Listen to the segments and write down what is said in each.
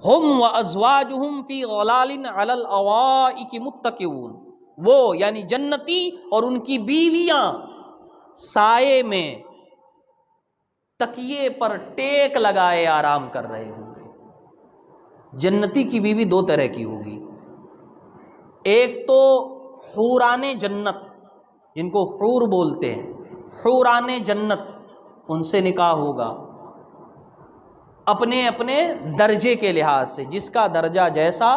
ہم وازواجہم فی غلال علی الارائک متکئون، وہ یعنی جنتی اور ان کی بیویاں سائے میں تکیے پر ٹیک لگائے آرام کر رہے ہوں گے۔ جنتی کی بیوی دو طرح کی ہوگی، ایک تو حوران جنت جن کو حور بولتے ہیں، حوران جنت، ان سے نکاح ہوگا اپنے اپنے درجے کے لحاظ سے، جس کا درجہ جیسا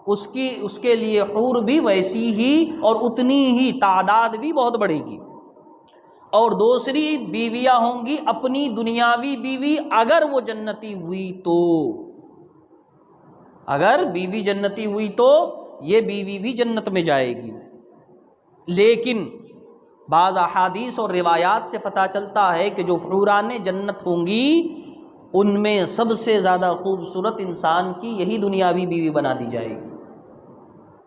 اس کے لیے حور بھی ویسی ہی اور اتنی ہی تعداد بھی بہت بڑھے گی۔ اور دوسری بیویاں ہوں گی اپنی دنیاوی بیوی، اگر وہ جنتی ہوئی تو، اگر بیوی جنتی ہوئی تو یہ بیوی بھی جنت میں جائے گی۔ لیکن بعض احادیث اور روایات سے پتہ چلتا ہے کہ جو حوران جنت ہوں گی ان میں سب سے زیادہ خوبصورت انسان کی یہی دنیاوی بیوی بنا دی جائے گی۔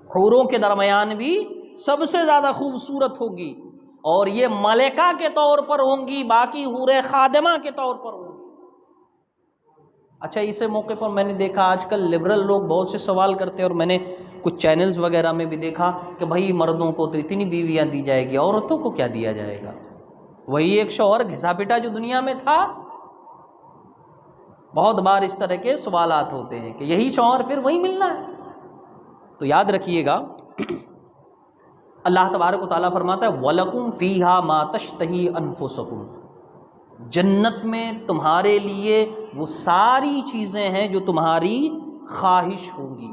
حوروں کے درمیان بھی سب سے زیادہ خوبصورت ہوگی، اور یہ ملکہ کے طور پر ہوں گی، باقی حوریں خادمہ کے طور پر ہوں گی۔ اچھا، اسے موقع پر میں نے دیکھا آج کل لبرل لوگ بہت سے سوال کرتے ہیں، اور میں نے کچھ چینلز وغیرہ میں بھی دیکھا کہ بھائی مردوں کو تو اتنی بیویاں دی جائے گی، عورتوں کو کیا دیا جائے گا؟ وہی ایک شوہر گھسا پٹا جو دنیا میں تھا۔ بہت بار اس طرح کے سوالات ہوتے ہیں کہ یہی شوہر پھر وہی ملنا ہے۔ تو یاد رکھیے گا، اللہ تبارک و تعالیٰ فرماتا ہے وَلَكُمْ فِيهَا مَا تَشْتَهِي أَنفُسُكُمْ، جنت میں تمہارے لیے وہ ساری چیزیں ہیں جو تمہاری خواہش ہوں گی۔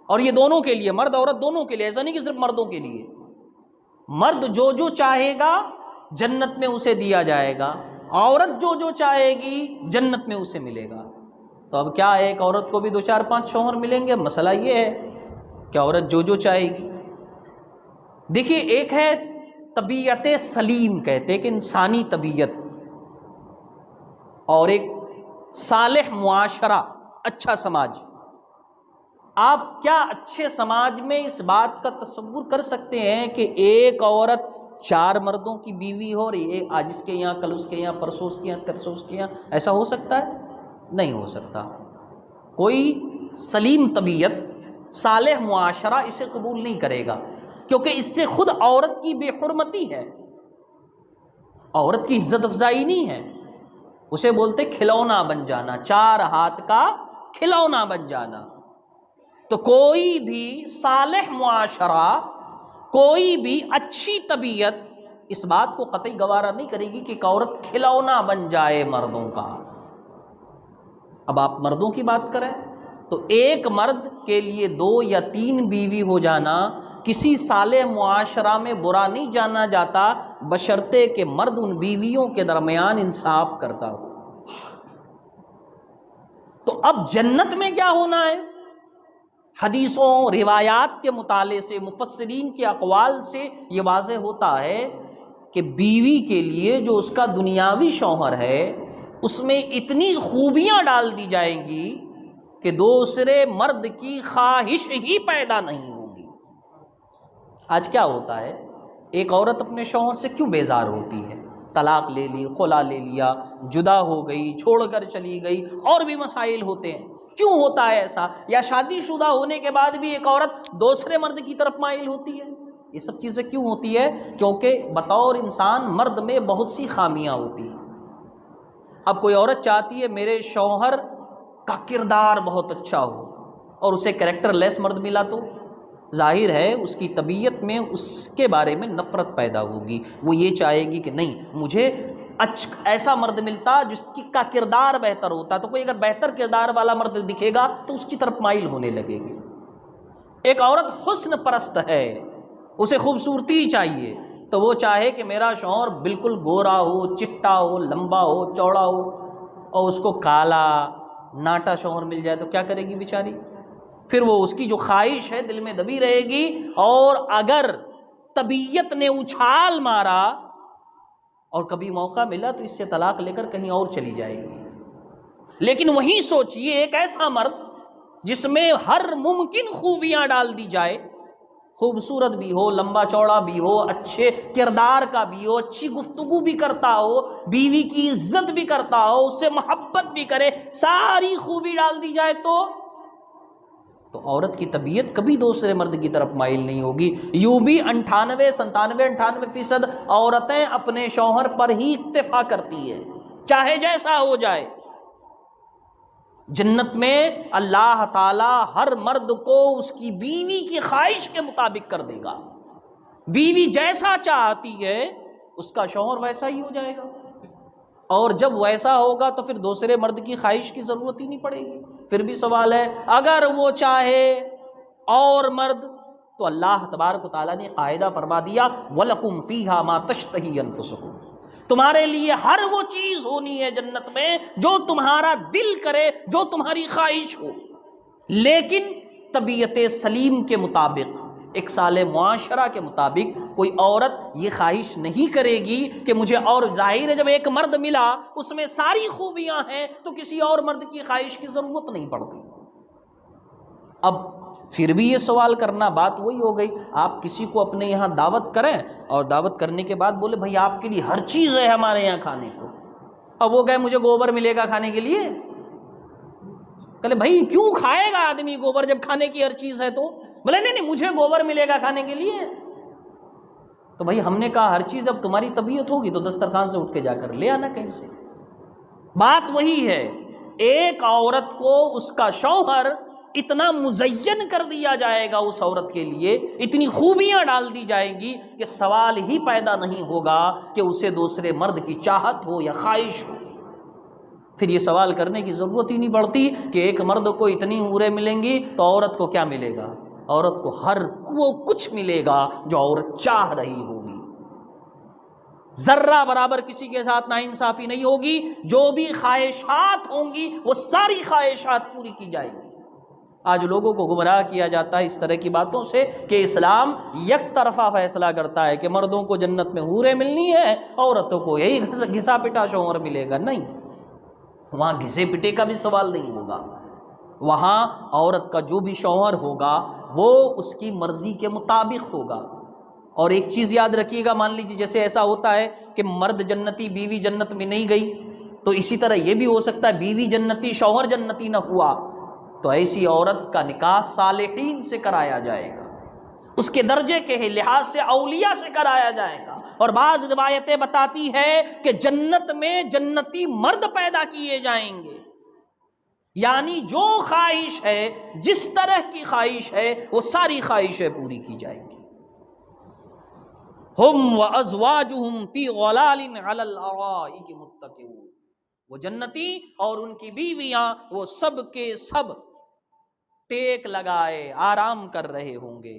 اور یہ دونوں کے لیے، مرد عورت دونوں کے لیے، ایسا نہیں کہ صرف مردوں کے لیے۔ مرد جو جو چاہے گا جنت میں اسے دیا جائے گا، عورت جو جو چاہے گی جنت میں اسے ملے گا۔ تو اب کیا ایک عورت کو بھی 2-4-5 شوہر ملیں گے؟ مسئلہ یہ ہے کہ عورت جو جو چاہے گی۔ دیکھیے، ایک ہے طبیعت سلیم، کہتے کہ انسانی طبیعت، اور ایک صالح معاشرہ، اچھا سماج۔ آپ کیا اچھے سماج میں اس بات کا تصور کر سکتے ہیں کہ ایک عورت 4 مردوں کی بیوی ہو رہی ہے، آج اس کے یہاں، کل اس کے یہاں، پرسوں اس کے یہاں، ترسوں اس کے یہاں؟ ایسا ہو سکتا ہے؟ نہیں ہو سکتا۔ کوئی سلیم طبیعت، صالح معاشرہ اسے قبول نہیں کرے گا، کیونکہ اس سے خود عورت کی بے حرمتی ہے، عورت کی عزت افزائی نہیں ہے۔ اسے بولتے کھلونا بن جانا، 4 ہاتھ کا کھلونا بن جانا۔ تو کوئی بھی صالح معاشرہ، کوئی بھی اچھی طبیعت اس بات کو قطعی گوارا نہیں کرے گی کہ ایک عورت کھلونا بن جائے مردوں کا۔ اب آپ مردوں کی بات کریں تو ایک مرد کے لیے 2 یا 3 بیوی ہو جانا کسی صالح معاشرہ میں برا نہیں جانا جاتا، بشرطے کہ مرد ان بیویوں کے درمیان انصاف کرتا ہو۔ تو اب جنت میں کیا ہونا ہے؟ حدیثوں، روایات کے مطالعے سے، مفسرین کے اقوال سے یہ واضح ہوتا ہے کہ بیوی کے لیے جو اس کا دنیاوی شوہر ہے اس میں اتنی خوبیاں ڈال دی جائیں گی کہ دوسرے مرد کی خواہش ہی پیدا نہیں ہوگی۔ آج کیا ہوتا ہے، ایک عورت اپنے شوہر سے کیوں بیزار ہوتی ہے؟ طلاق لے لی، خلا لے لیا، جدا ہو گئی، چھوڑ کر چلی گئی، اور بھی مسائل ہوتے ہیں۔ کیوں ہوتا ہے ایسا؟ یا شادی شدہ ہونے کے بعد بھی ایک عورت دوسرے مرد کی طرف مائل ہوتی ہے؟ یہ سب چیزیں کیوں ہوتی ہے؟ کیونکہ بطور انسان مرد میں بہت سی خامیاں ہوتی ہیں۔ اب کوئی عورت چاہتی ہے میرے شوہر کا کردار بہت اچھا ہو، اور اسے کریکٹر لیس مرد ملا تو ظاہر ہے اس کی طبیعت میں اس کے بارے میں نفرت پیدا ہوگی۔ وہ یہ چاہے گی کہ نہیں، مجھے ایسا مرد ملتا جس کا کردار بہتر ہوتا۔ تو کوئی اگر بہتر کردار والا مرد دکھے گا تو اس کی طرف مائل ہونے لگے گی۔ ایک عورت حسن پرست ہے، اسے خوبصورتی چاہیے، تو وہ چاہے کہ میرا شوہر بالکل گورا ہو، چٹا ہو، لمبا ہو، چوڑا ہو، اور اس کو کالا ناٹا شوہر مل جائے تو کیا کرے گی بیچاری؟ پھر وہ اس کی جو خواہش ہے دل میں دبی رہے گی، اور اگر طبیعت نے اچھال مارا اور کبھی موقع ملا تو اس سے طلاق لے کر کہیں اور چلی جائے گی۔ لیکن وہیں سوچئے ایک ایسا مرد جس میں ہر ممکن خوبیاں ڈال دی جائے، خوبصورت بھی ہو، لمبا چوڑا بھی ہو، اچھے کردار کا بھی ہو، اچھی گفتگو بھی کرتا ہو، بیوی کی عزت بھی کرتا ہو، اس سے محبت بھی کرے، ساری خوبی ڈال دی جائے تو تو عورت کی طبیعت کبھی دوسرے مرد کی طرف مائل نہیں ہوگی۔ یوں بھی 98 عورتیں اپنے شوہر پر ہی اکتفا کرتی ہے، چاہے جیسا ہو جائے۔ جنت میں اللہ تعالی ہر مرد کو اس کی بیوی کی خواہش کے مطابق کر دے گا، بیوی جیسا چاہتی ہے اس کا شوہر ویسا ہی ہو جائے گا، اور جب ویسا ہوگا تو پھر دوسرے مرد کی خواہش کی ضرورت ہی نہیں پڑے گی۔ پھر بھی سوال ہے، اگر وہ چاہے اور مرد، تو اللہ تبارک و تعالیٰ نے قاعدہ فرما دیا وَلَكُمْ فِيهَا مَا تَشْتَهِي أَنفُسُكُمْ، تمہارے لیے ہر وہ چیز ہونی ہے جنت میں جو تمہارا دل کرے، جو تمہاری خواہش ہو، لیکن طبیعت سلیم کے مطابق، ایک سال معاشرہ کے مطابق کوئی عورت یہ خواہش نہیں کرے گی کہ مجھے، اور ظاہر ہے جب ایک مرد ملا اس میں ساری خوبیاں ہیں تو کسی اور مرد کی خواہش کی ضرورت نہیں پڑتی۔ اب پھر بھی یہ سوال کرنا، بات وہی ہو گئی، آپ کسی کو اپنے یہاں دعوت کریں اور دعوت کرنے کے بعد بولے بھائی آپ کے لیے ہر چیز ہے ہمارے یہاں کھانے کو، اب وہ کہے مجھے گوبر ملے گا کھانے کے لیے، کہے بھائی کیوں کھائے گا آدمی گوبر جب کھانے کی ہر چیز ہے؟ تو بولے نہیں مجھے گوبر ملے گا کھانے کے لیے۔ تو بھائی ہم نے کہا ہر چیز اب تمہاری طبیعت ہوگی تو دسترخوان سے اٹھ کے جا کر لے آنا کہیں سے۔ بات وہی ہے، ایک عورت کو اس کا شوہر اتنا مزین کر دیا جائے گا، اس عورت کے لیے اتنی خوبیاں ڈال دی جائیں گی کہ سوال ہی پیدا نہیں ہوگا کہ اسے دوسرے مرد کی چاہت ہو یا خواہش ہو۔ پھر یہ سوال کرنے کی ضرورت ہی نہیں پڑتی کہ ایک مرد کو اتنی حوریں ملیں گی تو عورت کو کیا ملے گا۔ عورت کو ہر وہ کچھ ملے گا جو عورت چاہ رہی ہوگی، ذرہ برابر کسی کے ساتھ ناانصافی نہیں ہوگی، جو بھی خواہشات ہوں گی وہ ساری خواہشات پوری کی جائیں گی۔ آج لوگوں کو گمراہ کیا جاتا ہے اس طرح کی باتوں سے کہ اسلام یک طرفہ فیصلہ کرتا ہے کہ مردوں کو جنت میں حوریں ملنی ہے، عورتوں کو یہی گھسا پٹا شوہر ملے گا۔ نہیں، وہاں گھسے پٹے کا بھی سوال نہیں ہوگا، وہاں عورت کا جو بھی شوہر ہوگا وہ اس کی مرضی کے مطابق ہوگا۔ اور ایک چیز یاد رکھیے گا، مان لیجیے جیسے ایسا ہوتا ہے کہ مرد جنتی بیوی جنت میں نہیں گئی، تو اسی طرح یہ بھی ہو سکتا ہے بیوی جنتی شوہر جنتی نہ ہوا، تو ایسی عورت کا نکاح صالحین سے کرایا جائے گا، اس کے درجے کے لحاظ سے اولیاء سے کرایا جائے گا۔ اور بعض روایتیں بتاتی ہے کہ جنت میں جنتی مرد پیدا کیے جائیں گے، یعنی جو خواہش ہے، جس طرح کی خواہش ہے وہ ساری خواہشیں پوری کی جائیں گی۔ ہم وازواجہم فی غلال علی الارائک متکئون، وہ جنتی اور ان کی بیویاں وہ سب کے سب ٹیک لگائے آرام کر رہے ہوں گے۔